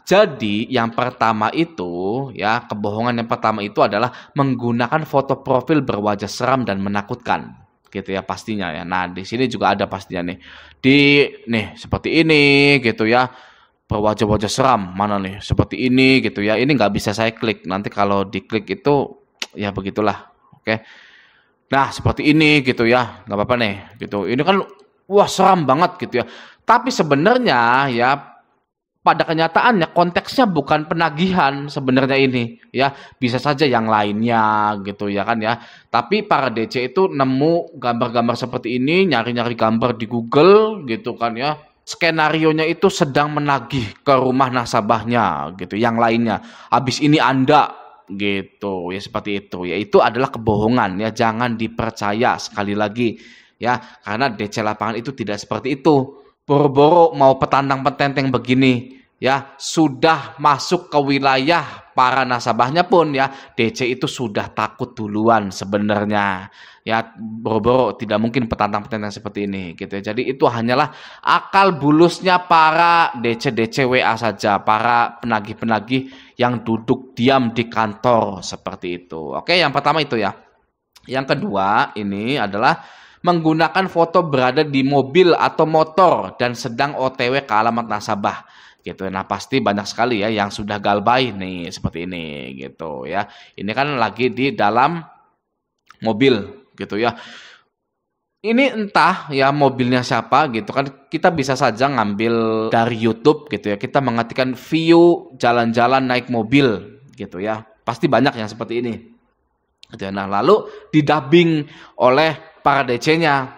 jadi yang pertama itu ya, kebohongan yang pertama itu adalah menggunakan foto profil berwajah seram dan menakutkan. Gitu ya pastinya ya. Nah, di sini juga ada pastinya nih. Nih seperti ini gitu ya. Berwajah-wajah seram mana nih? Seperti ini gitu ya. Ini nggak bisa saya klik. Nanti kalau diklik itu ya begitulah. Oke. Nah, seperti ini gitu ya. Nggak apa-apa nih gitu. Ini kan wah seram banget gitu ya. Tapi sebenarnya ya pada kenyataannya konteksnya bukan penagihan sebenarnya ini ya, bisa saja yang lainnya gitu ya kan ya. Tapi para DC itu nemu gambar-gambar seperti ini, nyari-nyari gambar di Google gitu kan ya. Skenarionya itu sedang menagih ke rumah nasabahnya gitu, yang lainnya. Habis ini Anda gitu ya, seperti itu. Ya itu adalah kebohongan ya, jangan dipercaya sekali lagi ya, karena DC lapangan itu tidak seperti itu. Boro-boro mau petantang-petenteng begini ya, sudah masuk ke wilayah para nasabahnya pun ya, DC itu sudah takut duluan sebenarnya ya. Boro-boro tidak mungkin petantang-petenteng seperti ini gitu ya. Jadi itu hanyalah akal bulusnya para DC-DC WA saja, para penagih-penagih yang duduk diam di kantor seperti itu. Oke, yang pertama itu ya. Yang kedua ini adalah menggunakan foto berada di mobil atau motor dan sedang OTW ke alamat nasabah gitu. Nah, pasti banyak sekali ya yang sudah galbay nih seperti ini gitu ya. Ini kan lagi di dalam mobil gitu ya. Ini entah ya mobilnya siapa gitu kan. Kita bisa saja ngambil dari YouTube gitu ya. Kita mengetikkan view jalan-jalan naik mobil gitu ya. Pasti banyak yang seperti ini. Gitu ya. Nah, lalu didubbing oleh para DC-nya.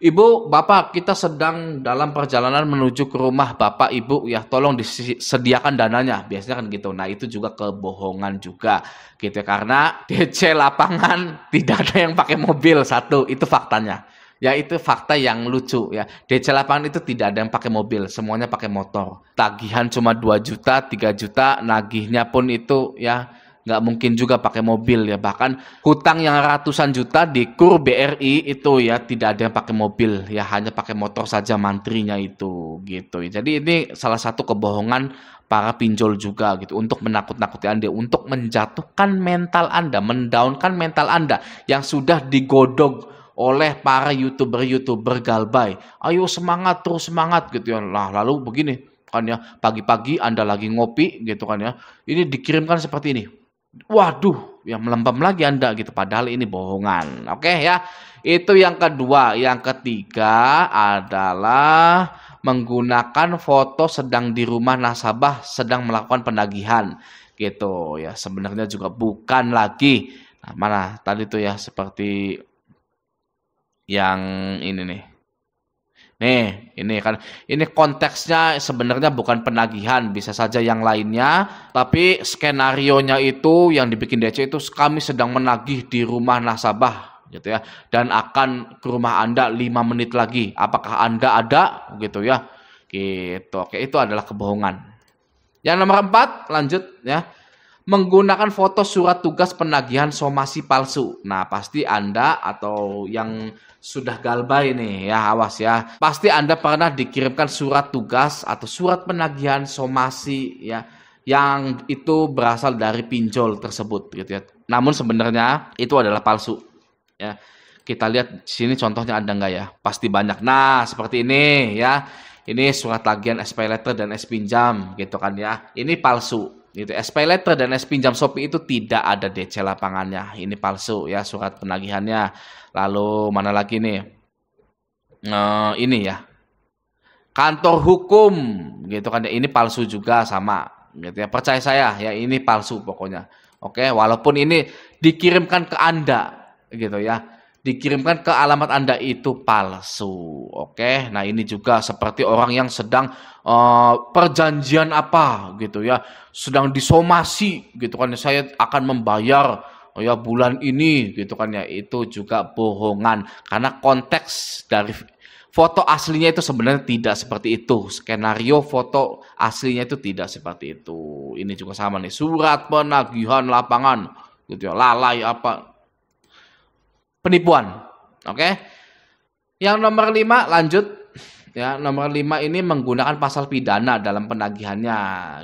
Ibu, Bapak, kita sedang dalam perjalanan menuju ke rumah Bapak, Ibu, ya tolong disediakan dananya. Biasanya kan gitu. Nah, itu juga kebohongan juga gitu ya. Karena DC lapangan tidak ada yang pakai mobil, satu, itu faktanya. Ya, itu fakta yang lucu ya. DC lapangan itu tidak ada yang pakai mobil, semuanya pakai motor. Tagihan cuma 2 juta, 3 juta, nagihnya pun itu ya nggak mungkin juga pakai mobil ya. Bahkan hutang yang ratusan juta di KUR BRI itu ya tidak ada yang pakai mobil ya, hanya pakai motor saja mantrinya itu gitu. Jadi ini salah satu kebohongan para pinjol juga gitu, untuk menakut-nakuti Anda, untuk menjatuhkan mental Anda, mendownkan mental Anda yang sudah digodok oleh para YouTuber galbay. Ayo semangat, terus semangat gitu ya. Nah, lalu begini kan ya, pagi-pagi Anda lagi ngopi gitu kan ya. Ini dikirimkan seperti ini. Waduh, yang melempem lagi Anda gitu, padahal ini bohongan. Oke ya. Itu yang kedua. Yang ketiga adalah menggunakan foto sedang di rumah nasabah sedang melakukan penagihan gitu ya. Sebenarnya juga bukan lagi. Nah, mana tadi tuh ya, seperti yang ini nih. Nih, ini kan, ini konteksnya sebenarnya bukan penagihan, bisa saja yang lainnya, tapi skenarionya itu yang dibikin DC itu kami sedang menagih di rumah nasabah gitu ya, dan akan ke rumah Anda 5 menit lagi. Apakah Anda ada gitu ya? Gitu. Oke, itu adalah kebohongan. Yang nomor 4, lanjut ya. Menggunakan foto surat tugas penagihan somasi palsu. Nah, pasti Anda atau yang sudah galbay nih ya, awas ya. Pasti Anda pernah dikirimkan surat tugas atau surat penagihan somasi ya, yang itu berasal dari pinjol tersebut gitu ya. Namun sebenarnya itu adalah palsu ya. Kita lihat di sini contohnya ada nggak ya? Pasti banyak. Nah, seperti ini ya. Ini surat tagihan SPay Letter dan S pinjam gitu kan ya. Ini palsu. Gitu. SPay Letter dan S pinjam Shopee itu tidak ada DC lapangannya. Ini palsu ya surat penagihannya. Lalu mana lagi nih? Ini ya. Kantor hukum gitu kan ya. Ini palsu juga sama gitu ya. Percaya saya ya, ini palsu pokoknya. Oke, walaupun ini dikirimkan ke Anda gitu ya. Dikirimkan ke alamat Anda itu palsu. Oke, nah ini juga seperti orang yang sedang perjanjian apa gitu ya, sedang disomasi gitu kan, saya akan membayar ya bulan ini gitu kan ya, itu juga bohongan karena konteks dari foto aslinya itu sebenarnya tidak seperti itu. Skenario foto aslinya itu tidak seperti itu. Ini juga sama nih, surat penagihan lapangan gitu ya, lalai apa, penipuan. Oke. Yang nomor 5, lanjut. Ya, nomor 5 ini menggunakan pasal pidana dalam penagihannya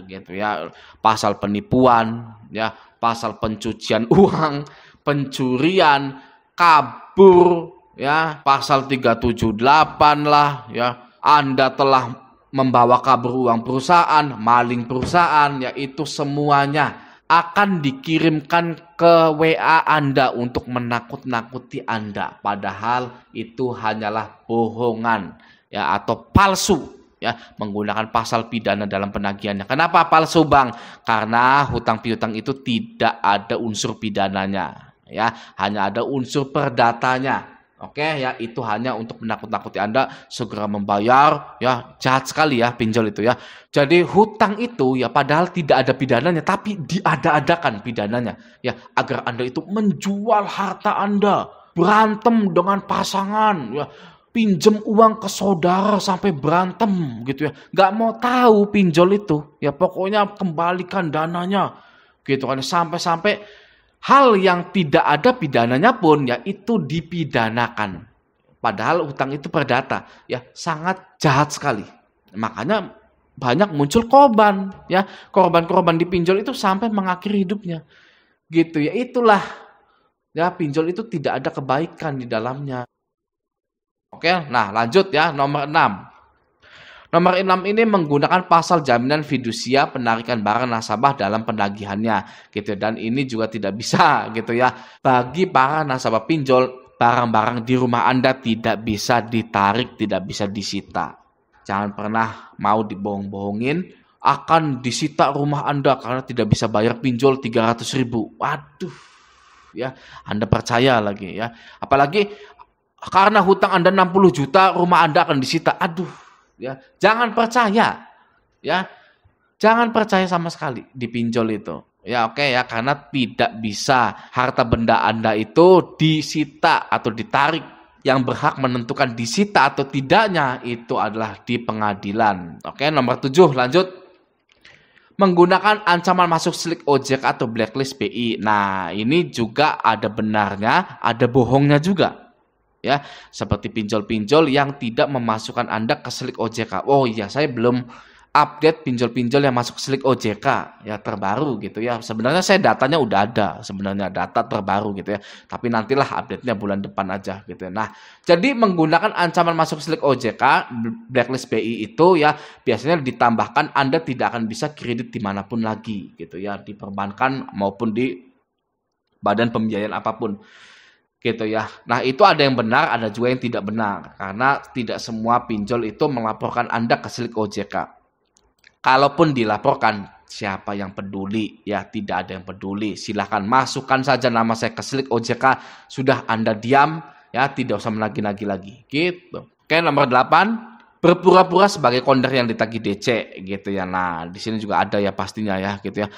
gitu ya. Pasal penipuan, ya, pasal pencucian uang, pencurian, kabur, ya, pasal 378 lah, ya. Anda telah membawa kabur uang perusahaan, maling perusahaan, ya, itu semuanya akan dikirimkan ke WA Anda untuk menakut-nakuti Anda, padahal itu hanyalah bohongan, ya, atau palsu, ya, menggunakan pasal pidana dalam penagihannya. Kenapa palsu, Bang? Karena hutang piutang itu tidak ada unsur pidananya, ya, hanya ada unsur perdatanya. Oke, ya, itu hanya untuk menakut-nakuti Anda segera membayar, ya, jahat sekali ya pinjol itu ya. Jadi hutang itu ya padahal tidak ada pidananya tapi diada-adakan pidananya ya agar Anda itu menjual harta Anda, berantem dengan pasangan ya, pinjem uang ke saudara sampai berantem gitu ya. Nggak mau tahu pinjol itu ya, pokoknya kembalikan dananya gitu kan, sampai-sampai hal yang tidak ada pidananya pun ya itu dipidanakan. Padahal hutang itu perdata ya, sangat jahat sekali. Makanya banyak muncul korban ya, korban-korban di pinjol itu sampai mengakhiri hidupnya. Gitu ya, itulah ya, pinjol itu tidak ada kebaikan di dalamnya. Oke, nah lanjut ya, nomor 6. Nomor 6 ini menggunakan pasal jaminan fidusia penarikan barang nasabah dalam penagihannya gitu, dan ini juga tidak bisa gitu ya. Bagi para nasabah pinjol, barang-barang di rumah Anda tidak bisa ditarik, tidak bisa disita. Jangan pernah mau dibohong-bohongin akan disita rumah Anda karena tidak bisa bayar pinjol 300.000. Waduh. Ya, Anda percaya lagi ya. Apalagi karena hutang Anda 60 juta, rumah Anda akan disita. Aduh. Ya, jangan percaya, ya, jangan percaya sama sekali di pinjol itu, ya, oke ya, karena tidak bisa harta benda Anda itu disita atau ditarik. Yang berhak menentukan disita atau tidaknya itu adalah di pengadilan. Oke, nomor 7 lanjut. Menggunakan ancaman masuk slik OJK atau blacklist BI. Nah, ini juga ada benarnya, ada bohongnya juga. Ya, seperti pinjol-pinjol yang tidak memasukkan Anda ke slik OJK. Oh iya, saya belum update pinjol-pinjol yang masuk slik OJK ya, terbaru gitu ya. Sebenarnya saya datanya udah ada, sebenarnya data terbaru gitu ya. Tapi nantilah update-nya bulan depan aja gitu ya. Nah, jadi menggunakan ancaman masuk slik OJK, blacklist BI itu ya biasanya ditambahkan Anda tidak akan bisa kredit dimanapun lagi gitu ya, di perbankan maupun di badan pembiayaan apapun. Gitu ya. Nah, itu ada yang benar, ada juga yang tidak benar. Karena tidak semua pinjol itu melaporkan Anda ke slik OJK. Kalaupun dilaporkan, siapa yang peduli? Ya, tidak ada yang peduli. Silahkan masukkan saja nama saya ke slik OJK. Sudah Anda diam, ya, tidak usah menagih-nagih lagi. Gitu. Oke, nomor 8. Berpura-pura sebagai konder yang ditagih DC gitu ya. Nah, di sini juga ada ya pastinya ya gitu ya.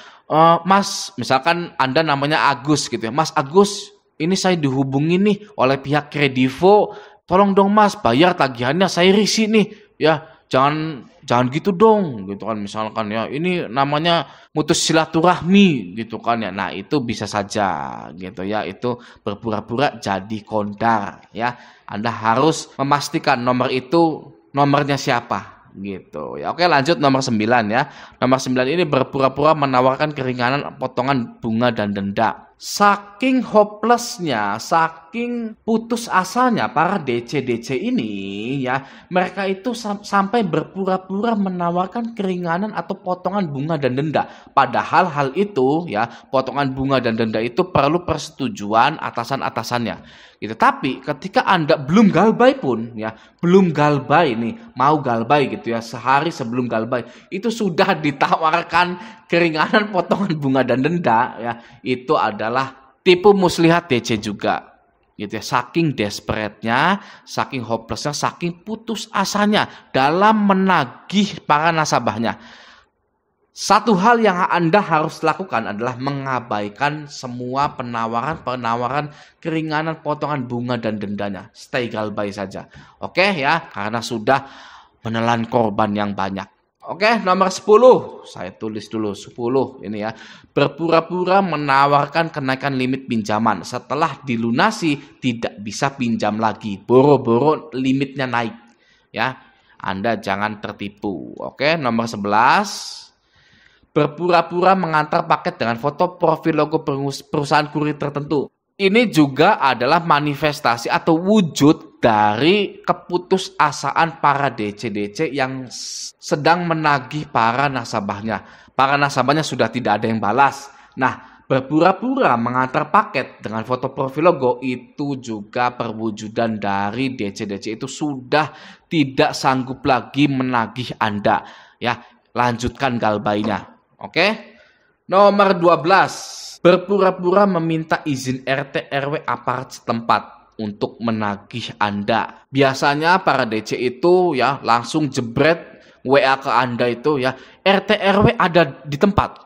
Mas, misalkan Anda namanya Agus gitu ya. Mas Agus, ini saya dihubungi nih oleh pihak Kredivo, tolong dong Mas bayar tagihannya, saya risih nih ya, jangan gitu dong gitu kan, misalkan ya, ini namanya mutus silaturahmi gitu kan ya. Nah, itu bisa saja gitu ya, itu berpura-pura jadi kondar ya. Anda harus memastikan nomor itu nomornya siapa gitu ya. Oke, lanjut nomor 9 ya. Nomor 9 ini berpura-pura menawarkan keringanan potongan bunga dan denda. Saking hopelessnya, saking putus asanya para DC-DC ini ya, mereka itu sampai berpura-pura menawarkan keringanan atau potongan bunga dan denda. Padahal hal itu ya, potongan bunga dan denda itu perlu persetujuan atasan-atasannya. Gitu. Tapi ketika Anda belum galbay pun ya, belum galbay nih, mau galbay gitu ya, sehari sebelum galbay itu sudah ditawarkan keringanan potongan bunga dan denda ya, itu adalah tipu muslihat DC juga gitu ya. Saking desperate-nya, saking hopeless-nya, saking putus asanya dalam menagih para nasabahnya. Satu hal yang Anda harus lakukan adalah mengabaikan semua penawaran keringanan potongan bunga dan dendanya. Stay galbay saja. Oke ya, karena sudah menelan korban yang banyak. Oke, nomor 10. Saya tulis dulu 10 ini ya. Berpura-pura menawarkan kenaikan limit pinjaman. Setelah dilunasi tidak bisa pinjam lagi. Boro-boro limitnya naik. Ya. Anda jangan tertipu. Oke, nomor 11. Berpura-pura mengantar paket dengan foto profil logo perusahaan kurir tertentu. Ini juga adalah manifestasi atau wujud dari keputusasaan para DC-DC yang sedang menagih para nasabahnya. Para nasabahnya sudah tidak ada yang balas. Nah, berpura-pura mengantar paket dengan foto profil logo itu juga perwujudan dari DC-DC itu sudah tidak sanggup lagi menagih Anda. Ya, lanjutkan galbainya. Oke. Nomor 12. Berpura-pura meminta izin RT RW aparat setempat untuk menagih Anda. Biasanya para DC itu ya langsung jebret WA ke Anda itu ya, RT RW ada di tempat.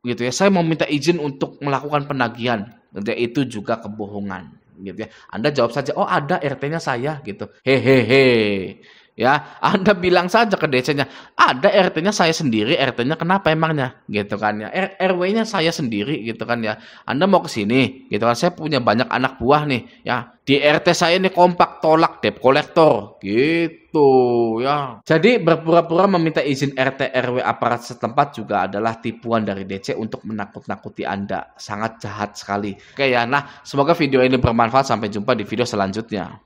Gitu ya. Saya mau minta izin untuk melakukan penagihan. Itu juga kebohongan, gitu ya. Anda jawab saja, "Oh, ada RT-nya saya," gitu. Hehehe. Ya, Anda bilang saja ke DC-nya, "Ada RT-nya saya sendiri, RT-nya kenapa emangnya?" Gitu kan ya. RW-nya saya sendiri gitu kan ya. Anda mau ke sini gitu kan. Saya punya banyak anak buah nih, ya. Di RT saya ini kompak tolak debt collector gitu ya. Jadi berpura-pura meminta izin RT RW aparat setempat juga adalah tipuan dari DC untuk menakut-nakuti Anda. Sangat jahat sekali. Oke ya. Nah, semoga video ini bermanfaat. Sampai jumpa di video selanjutnya.